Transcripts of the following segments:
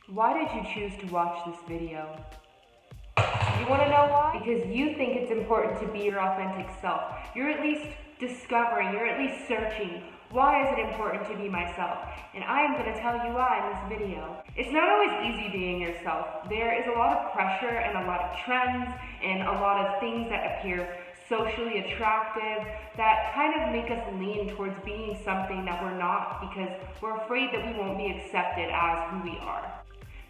Why did you choose to watch this video? You want to know why? Because you think it's important to be your authentic self. You're at least discovering, you're at least searching, why is it important to be myself? And I am going to tell you why in this video. It's not always easy being yourself. There is a lot of pressure and a lot of trends and a lot of things that appear socially attractive that kind of make us lean towards being something that we're not because we're afraid that we won't be accepted as who we are.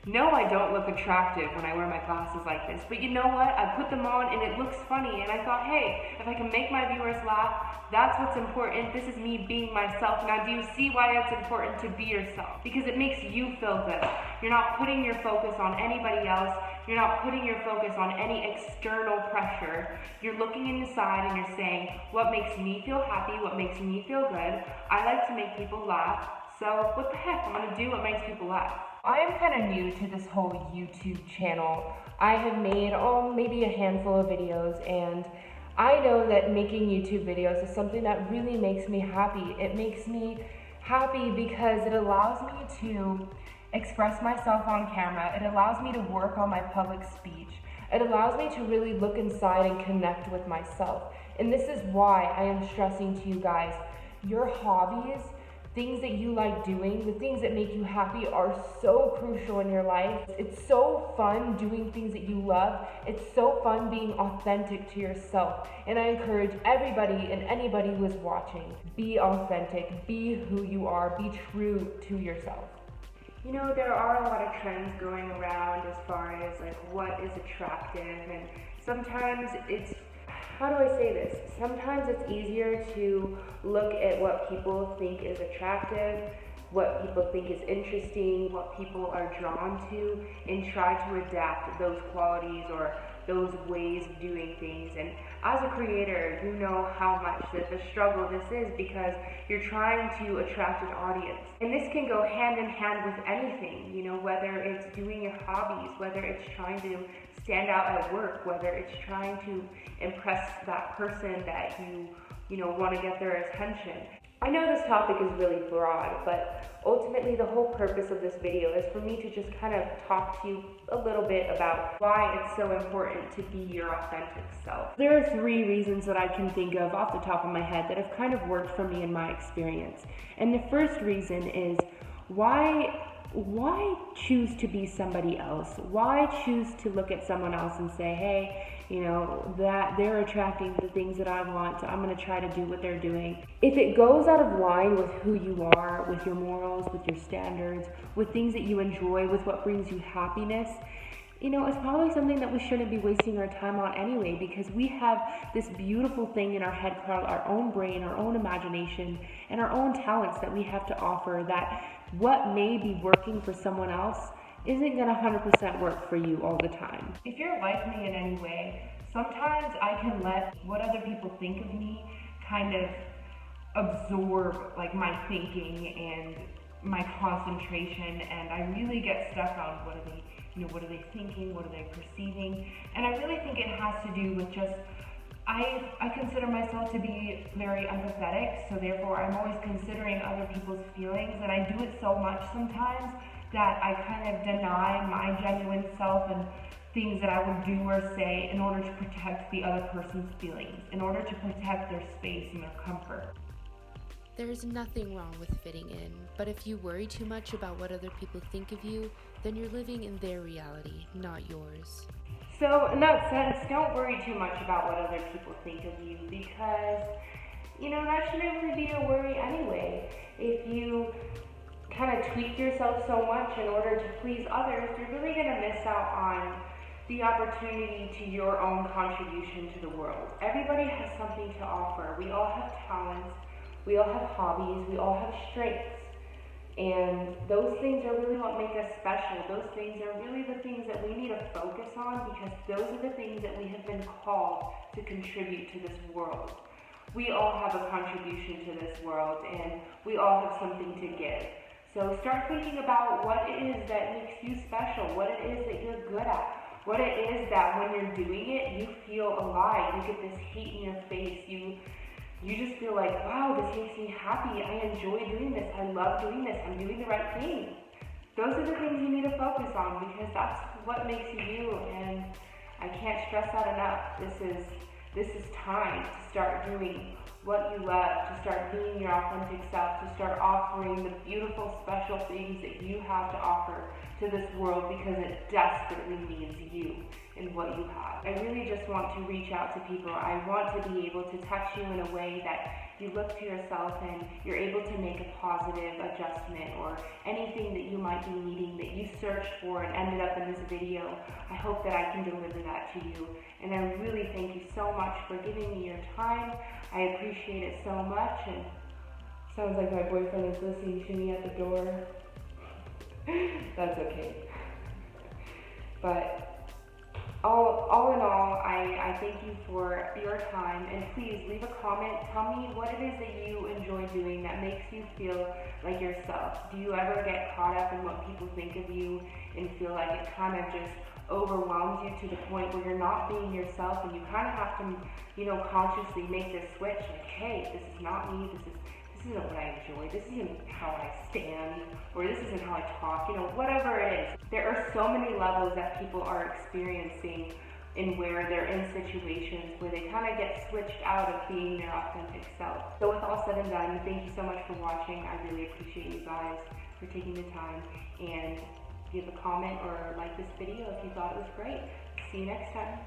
No, I don't look attractive when I wear my glasses like this, but you know what? I put them on and it looks funny, and I thought, hey, if I can make my viewers laugh, that's what's important. This is me being myself. Now, do you see why it's important to be yourself? Because it makes you feel good. You're not putting your focus on anybody else. You're not putting your focus on any external pressure. You're looking inside and you're saying, what makes me feel happy? What makes me feel good? I like to make people laugh, so what the heck? I'm gonna do what makes people laugh. I am kind of new to this whole YouTube channel. I have made maybe a handful of videos, and I know that making YouTube videos is something that really makes me happy. It makes me happy because it allows me to express myself on camera. It allows me to work on my public speech. It allows me to really look inside and connect with myself. And this is why I am stressing to you guys, your hobbies, things that you like doing, the things that make you happy are so crucial in your life. It's so fun doing things that you love. It's so fun being authentic to yourself. And I encourage everybody and anybody who is watching, be authentic, be who you are, be true to yourself. You know, there are a lot of trends going around as far as like what is attractive, and sometimes it's, how do I say this? Sometimes it's easier to look at what people think is attractive, what people think is interesting, what people are drawn to, and try to adapt those qualities or those ways of doing things. And as a creator, you know how much that the struggle this is because you're trying to attract an audience. And this can go hand in hand with anything, you know, whether it's doing your hobbies, whether it's trying to stand out at work, whether it's trying to impress that person that you know, want to get their attention. I know this topic is really broad, but ultimately the whole purpose of this video is for me to just kind of talk to you a little bit about why it's so important to be your authentic self. There are 3 reasons that I can think of off the top of my head that have kind of worked for me in my experience. And the first reason is why choose to be somebody else? Why choose to look at someone else and say, hey, you know, that they're attracting the things that I want, so I'm going to try to do what they're doing. If it goes out of line with who you are, with your morals, with your standards, with things that you enjoy, with what brings you happiness, you know, it's probably something that we shouldn't be wasting our time on anyway, because we have this beautiful thing in our head called our own brain, our own imagination, and our own talents that we have to offer, that what may be working for someone else isn't going to 100% work for you all the time. If you're like me in any way, sometimes I can let what other people think of me kind of absorb like my thinking and my concentration, and I really get stuck on what are they thinking, what are they perceiving, and I really think it has to do with just I consider myself to be very empathetic, so therefore I'm always considering other people's feelings, and I do it so much sometimes that I kind of deny my genuine self and things that I would do or say in order to protect the other person's feelings, in order to protect their space and their comfort. There is nothing wrong with fitting in, but if you worry too much about what other people think of you, then you're living in their reality, not yours. So in that sense, don't worry too much about what other people think of you, because, you know, that shouldn't really be a worry anyway. If you kind of tweak yourself so much in order to please others, you're really going to miss out on the opportunity to your own contribution to the world. Everybody has something to offer. We all have talents, we all have hobbies, we all have strengths. And those things are really what make us special. Those things are really the things that we need to focus on, because those are the things that we have been called to contribute to this world. We all have a contribution to this world, and we all have something to give. So start thinking about what it is that makes you special, what it is that you're good at, what it is that when you're doing it, you feel alive, you get this heat in your face, you just feel like, wow, this makes me happy, I enjoy doing this, I love doing this, I'm doing the right thing. those are the things you need to focus on, because that's what makes you you, and I can't stress that enough. This is time to start doing what you love, to start being your authentic self, to start offering the beautiful, special things that you have to offer to this world, because it desperately needs you and what you have. I really just want to reach out to people. I want to be able to touch you in a way that you look to yourself and you're able to make a positive adjustment, or anything that you might be needing that you searched for and ended up in this video. I hope that I can deliver that to you, and I really thank you so much for giving me your time. I appreciate it so much. And sounds like my boyfriend is listening to me at the door. That's okay. But all in all, I thank you for your time, and please leave a comment. Tell me what it is that you enjoy doing that makes you feel like yourself. Do you ever get caught up in what people think of you and feel like it kind of just overwhelms you to the point where you're not being yourself, and you kind of have to, consciously make this switch, like, hey, this is not me, this isn't what I enjoy, this isn't how I stand, or this isn't how I talk, whatever it is. There are so many levels that people are experiencing, in where they're in situations where they kind of get switched out of being their authentic self. So with all said and done, thank you so much for watching. I really appreciate you guys for taking the time, and give a comment or like this video if you thought it was great. See you next time.